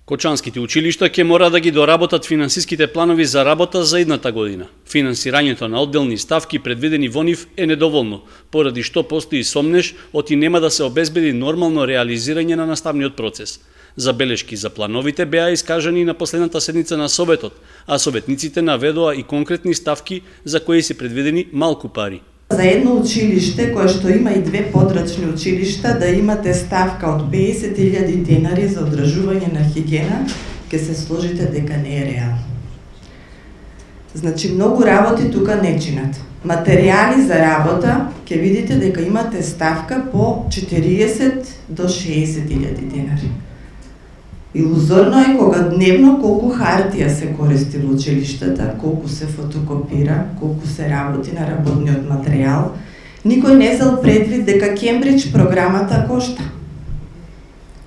Кочанските училишта ќе мора да ги доработат финансиските планови за работа за идната година. Финансирањето на одделни ставки предвидени во нив е недоволно, поради што постои сомнеж оти нема да се обезбеди нормално реализирање на наставниот процес. Забелешки за плановите беа искажани на последната седница на Советот, а советниците наведоа и конкретни ставки за кои се предвидени малку пари. За едно училиште, кое што има и две подрачни училишта, да имате ставка од 50.000 денари за одржување на хигиена, ќе се сложите дека не е реално. Значи, многу работи тука не чинат. Материјали за работа, ќе видите дека имате ставка по 40 до 60.000 денари. Илузорно е кога дневно колку хартија се користи во училиштата, колку се фотокопира, колку се работи на работниот материјал. Никој не зел предвид дека Кембридж програмата кошта.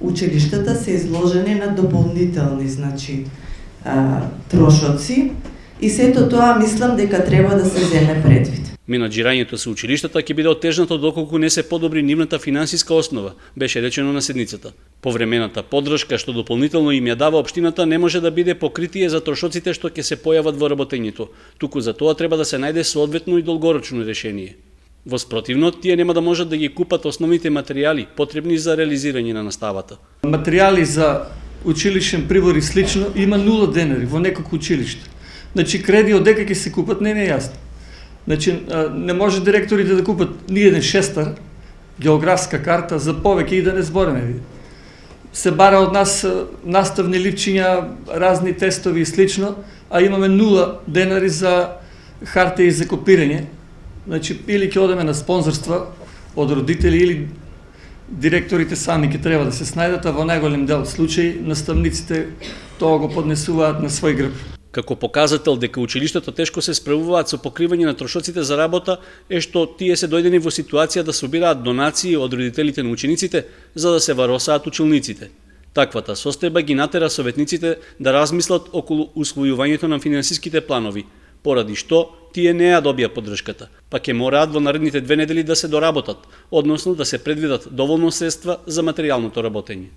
Училиштата се изложени на дополнителни, трошоци и сето тоа мислам дека треба да се земе предвид. Менаџирањето со училиштата ќе биде оттежнато доколку не се подобри нивната финансиска основа, беше речено на седницата. Повремената поддршка што дополнително им ја дава општината не може да биде покритие за трошоците што ќе се појават во работењето, туку за тоа треба да се најде соодветно и долгорочно решение. Во спротивно, тие нема да можат да ги купат основните материјали потребни за реализирање на наставата. Материјали за училишен прибор и слично има 0 денари во неколку училишта. Значи креди од дека ќе се купат не е јасно. Значи, не може директорите да купат ни еден шестар географска карта за повеќе и да не збореме. Се бара од нас наставни ливчиња, разни тестови и слично, а имаме 0 денари за хартија и за копирање. Значи, или ќе одеме на спонзорства од родители, или директорите сами ќе треба да се снајдат, а во најголем дел случаи наставниците тоа го поднесуваат на свој грб. Како показател дека училиштата тешко се справуваат со покривање на трошоците за работа е што тие се дојдени во ситуација да собираат донации од родителите на учениците за да се варосаат училниците. Таквата состојба ги натера советниците да размислат околу усвојувањето на финансиските планови, поради што тие не ја добија поддршката, па ќе мораат во наредните 2 недели да се доработат, односно да се предвидат доволно средства за материјалното работење.